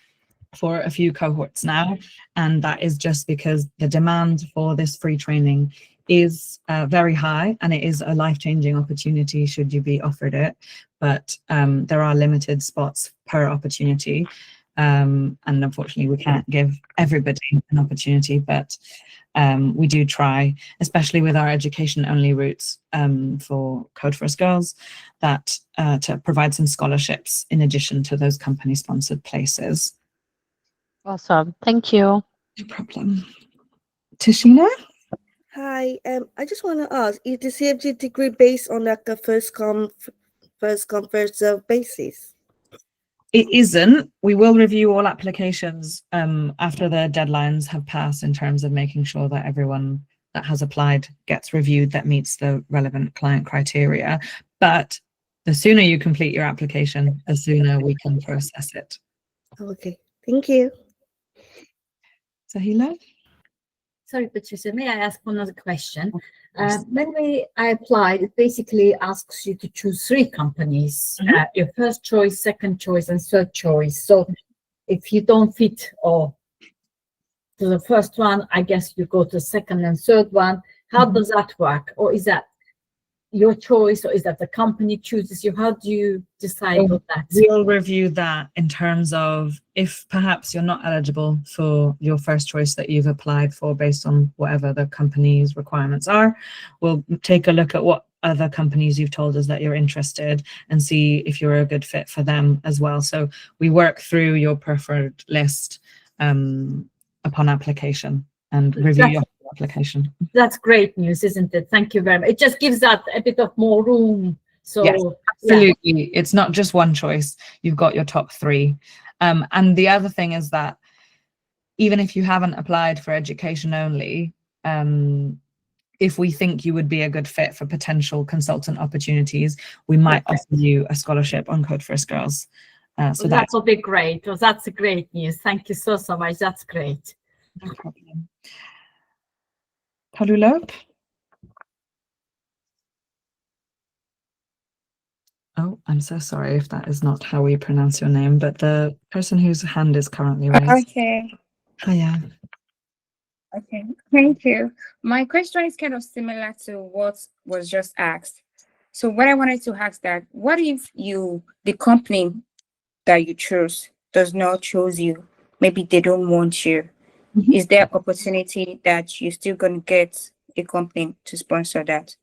for a few cohorts now, and that is just because the demand for this free training is very high, and it is a life-changing opportunity should you be offered it, but there are limited spots per opportunity, and unfortunately we can't give everybody an opportunity, but we do try, especially with our education-only routes for Code for Us Girls, that to provide some scholarships in addition to those company-sponsored places. Awesome, thank you. No problem. Tashina? Hi, I just want to ask, is the CFG degree based on like a first come, first served basis? It isn't. We will review all applications after the deadlines have passed in terms of making sure that everyone that has applied gets reviewed that meets the relevant client criteria. But the sooner you complete your application, the sooner we can process it. Okay, thank you. Sahila? Sorry, Patricia, may I ask another question? When I applied, it basically asks you to choose 3 companies, your first choice, second choice, and third choice. So if you don't fit to the first one, I guess you go to the second and third one. How does that work? Or is that your choice, or is that the company chooses you? How do you decide on that? We'll review that in terms of if perhaps you're not eligible for your first choice that you've applied for based on whatever the company's requirements are. We'll take a look at what other companies you've told us that you're interested and see if you're a good fit for them as well. So we work through your preferred list upon application and review your application. That's great news, isn't it? Thank you very much. It just gives that a bit of more room. So yes, absolutely. Yeah. It's not just one choice. You've got your top 3. And the other thing is that even if you haven't applied for education only, if we think you would be a good fit for potential consultant opportunities, we might offer you a scholarship on Code for Us Girls. So that will be great. Well, that's a great news. Thank you so much. That's great. No problem. Palulop? Oh, I'm so sorry if that is not how we pronounce your name, but the person whose hand is currently raised. Okay. Hiya. Okay, thank you. My question is kind of similar to what was just asked. So what I wanted to ask that, what if the company that you chose does not choose you? Maybe they don't want you. Is there opportunity that you're still going to get a company to sponsor that?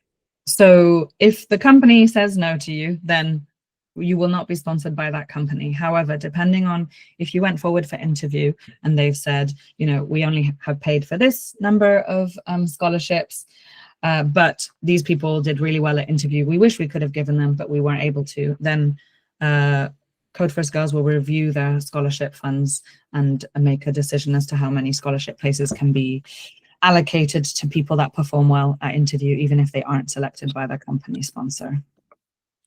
So if the company says no to you, then you will not be sponsored by that company. However, depending on if you went forward for interview and they've said, you know, we only have paid for this number of scholarships, But these people did really well at interview. We wish we could have given them, but we weren't able to. Then Code First Girls will review their scholarship funds and make a decision as to how many scholarship places can be allocated to people that perform well at interview, even if they aren't selected by their company sponsor.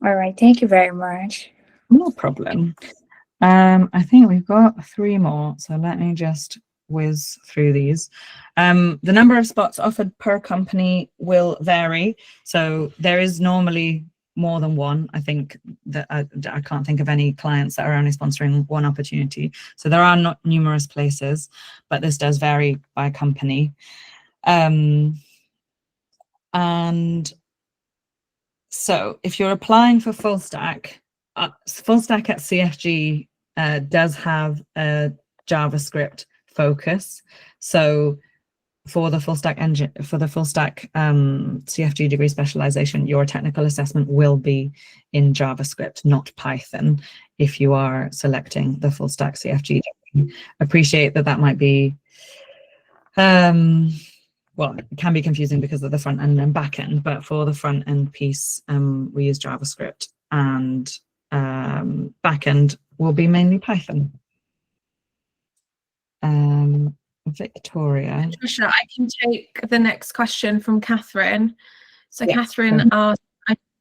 All right, thank you very much. No problem. I think we've got 3 more, so let me just whiz through these. The number of spots offered per company will vary, so there is normally more than one. I think that I can't think of any clients that are only sponsoring one opportunity, so there are not numerous places, but this does vary by company. And so if you're applying for full stack at CFG does have a JavaScript focus. So for the full stack CFG degree specialization, your technical assessment will be in JavaScript, not Python, if you are selecting the full stack CFG degree. Appreciate that might be well, it can be confusing because of the front end and back end, but for the front end piece, we use JavaScript, and back end will be mainly Python. Victoria. Patricia, I can take the next question from Catherine. So yeah. Catherine asked,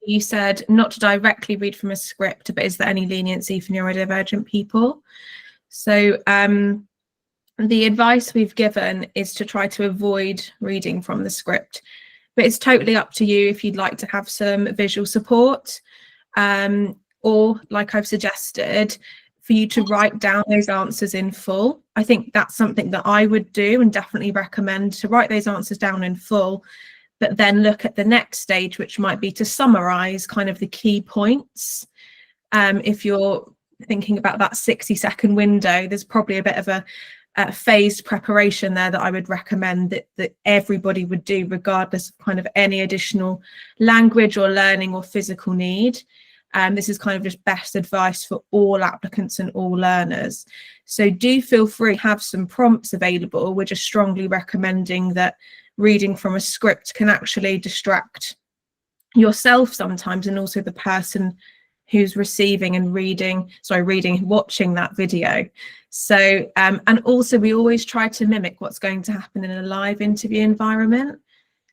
you said not to directly read from a script, but is there any leniency for neurodivergent people? So the advice we've given is to try to avoid reading from the script, but it's totally up to you if you'd like to have some visual support, or like I've suggested, for you to write down those answers in full. I think that's something that I would do and definitely recommend, to write those answers down in full, but then look at the next stage, which might be to summarize kind of the key points. If you're thinking about that 60-second window, there's probably a bit of a phased preparation there that I would recommend that everybody would do, regardless of kind of any additional language or learning or physical need. This is kind of just best advice for all applicants and all learners. So do feel free to have some prompts available. We're just strongly recommending that reading from a script can actually distract yourself sometimes, and also the person who's receiving and watching that video. So and also we always try to mimic what's going to happen in a live interview environment,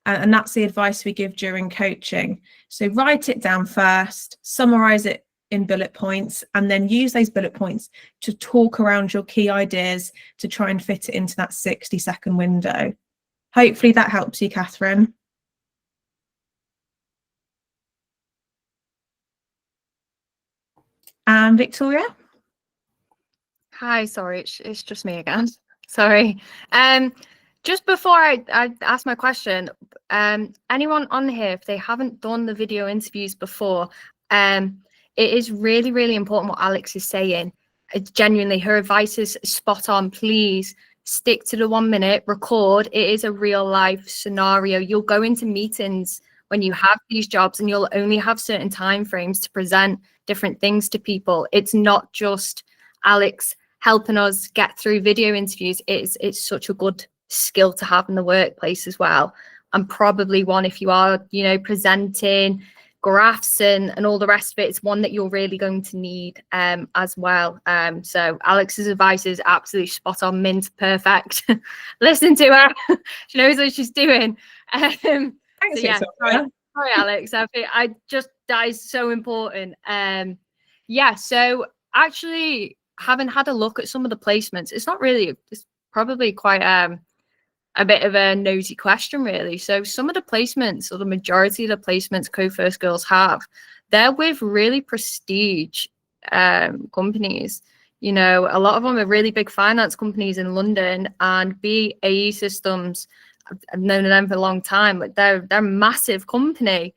and that's the advice we give during coaching. So write it down first, summarize it in bullet points, and then use those bullet points to talk around your key ideas to try and fit it into that 60-second window. Hopefully that helps you, Catherine. And Victoria? Hi, sorry, it's just me again. Sorry. Just before I ask my question, anyone on here, if they haven't done the video interviews before, it is really, really important what Alex is saying. Genuinely, her advice is spot on. Please stick to the 1 minute, record. It is a real life scenario. You'll go into meetings when you have these jobs and you'll only have certain time frames to present different things to people. It's not just Alex helping us get through video interviews. It's such a good skill to have in the workplace as well, and probably one, if you are, you know, presenting graphs and all the rest of it, it's one that you're really going to need as well. So Alex's advice is absolutely spot on, mint, perfect. Listen to her. She knows what she's doing. So yeah, sorry Alex, I just, that is so important. Yeah, so actually having had a look at some of the placements, it's probably quite a bit of a nosy question, really. So some of the placements, or the majority of the placements Code First Girls have, they're with really prestige companies. You know, a lot of them are really big finance companies in London, and BAE Systems, I've known them for a long time, but they're a massive company.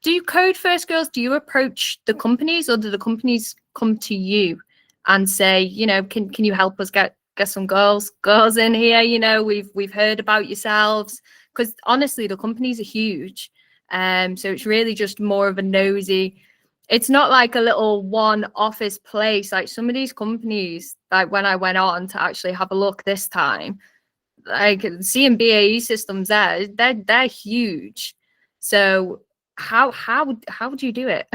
Do Code First Girls, do you approach the companies, or do the companies come to you and say, you know, can you help us get some girls in here? You know, we've heard about yourselves, because honestly the companies are huge, so it's really just more of a nosy. It's not like a little one office place. Like some of these companies, like when I went on to actually have a look this time, like seeing BAE systems there, they're huge. So how do you do it?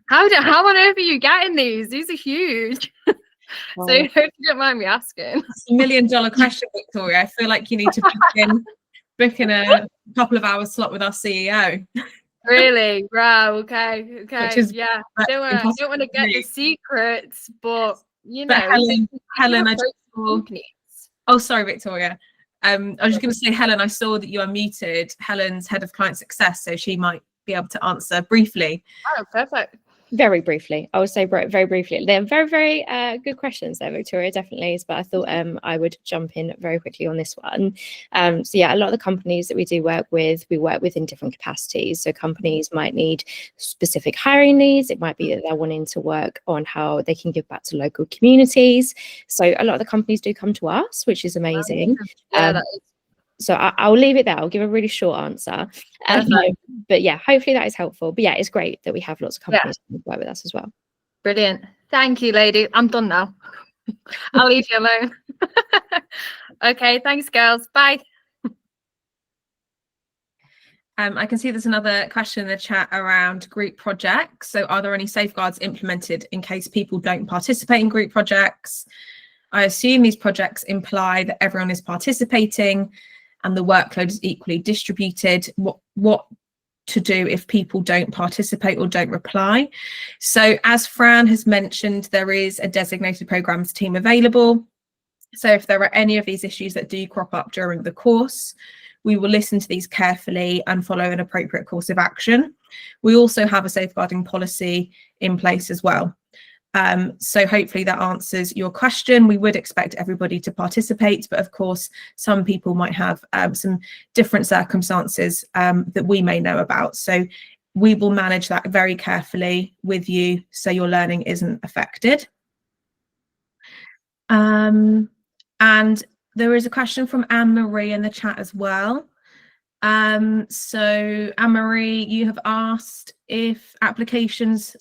How on earth are you getting these? These are huge. So if you don't mind me asking. That's $1 million question, Victoria. I feel like you need to book in a couple of hours slot with our CEO. Really? Wow. Okay. Which is Yeah. I don't want to get the secrets, but you know, Helen, I just saw. companies. Oh, sorry, Victoria. I was just going to say, Helen, I saw that you are muted. Helen's head of client success, so she might be able to answer briefly. Oh, perfect. Very briefly, I would say very briefly. They're very good questions there, Victoria, definitely. But I thought I would jump in very quickly on this one. So yeah, a lot of the companies that we do work with, we work with in different capacities. So companies might need specific hiring needs. It might be that they're wanting to work on how they can give back to local communities. So a lot of the companies do come to us, which is amazing. Yeah, that is. So I'll leave it there. I'll give a really short answer. But yeah, hopefully that is helpful. But yeah, it's great that we have lots of companies that work with us as well. Brilliant. Thank you, lady. I'm done now. I'll leave you alone. Okay, thanks, girls. Bye. I can see there's another question in the chat around group projects. So are there any safeguards implemented in case people don't participate in group projects? I assume these projects imply that everyone is participating and the workload is equally distributed. What to do if people don't participate or don't reply? So as Fran has mentioned, there is a designated programs team available. So if there are any of these issues that do crop up during the course, we will listen to these carefully and follow an appropriate course of action. We also have a safeguarding policy in place as well. So hopefully that answers your question. We would expect everybody to participate, but of course, some people might have some different circumstances that we may know about. So we will manage that very carefully with you so your learning isn't affected. And there is a question from Anne-Marie in the chat as well. So Anne-Marie, you have asked if applications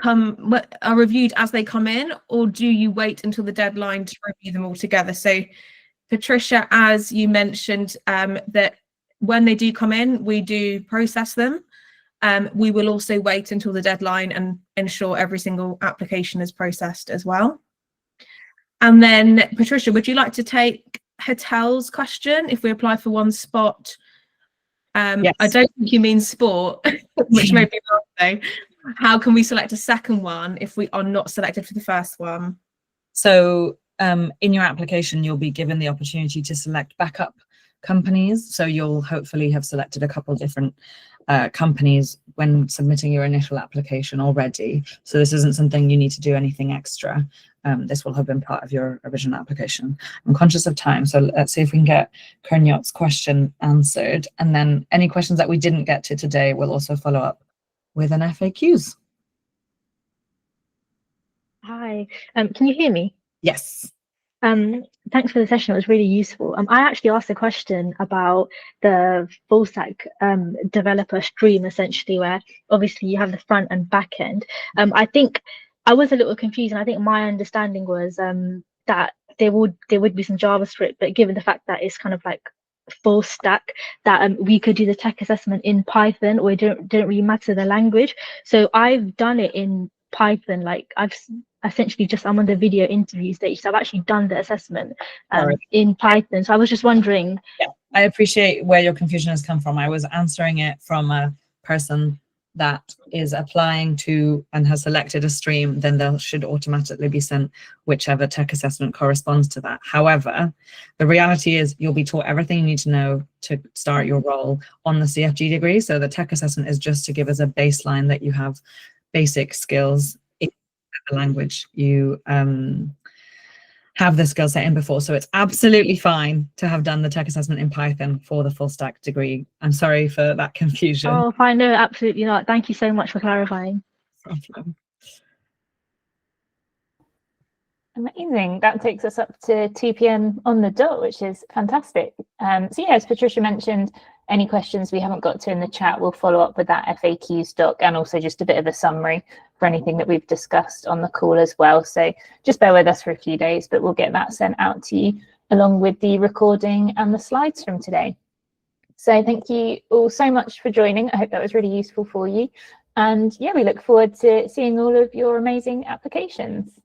are reviewed as they come in, or do you wait until the deadline to review them all together? So Patricia, as you mentioned, that when they do come in, we do process them. We will also wait until the deadline and ensure every single application is processed as well. And then Patricia, would you like to take Hatel's question? If we apply for one spot, Yes. I don't think you mean sport, which may be wrong though. How can we select a second one if we are not selected for the first one? So in your application, you'll be given the opportunity to select backup companies. So you'll hopefully have selected a couple of different companies when submitting your initial application already. So this isn't something you need to do anything extra. This will have been part of your original application. I'm conscious of time, so let's see if we can get Kernyot's question answered. And then any questions that we didn't get to today, we'll also follow up with an FAQs. Hi, can you hear me? Yes. Thanks for the session. It was really useful. I actually asked a question about the full stack developer stream, essentially, where obviously you have the front and back end. I think I was a little confused, and I think my understanding was that there would be some JavaScript, but given the fact that it's kind of like full stack, that we could do the tech assessment in Python, or it don't really matter the language. So I've done it in Python. Like I'm on the video interview stage, so I've actually done the assessment in Python. So I was just wondering. Yeah, I appreciate where your confusion has come from. I was answering it from a person that is applying to and has selected a stream, then they should automatically be sent whichever tech assessment corresponds to that. However, the reality is you'll be taught everything you need to know to start your role on the CFG degree. So the tech assessment is just to give us a baseline that you have basic skills in the language you have the skill set in before. So it's absolutely fine to have done the tech assessment in Python for the full stack degree. I'm sorry for that confusion. Oh, fine. No, absolutely not. Thank you so much for clarifying. No problem. Amazing. That takes us up to 2 p.m. on the dot, which is fantastic. So yeah, as Patricia mentioned, Any questions we haven't got to in the chat, we'll follow up with that FAQs doc and also just a bit of a summary for anything that we've discussed on the call as well. So just bear with us for a few days, but we'll get that sent out to you along with the recording and the slides from today. So thank you all so much for joining. I hope that was really useful for you. And yeah, we look forward to seeing all of your amazing applications.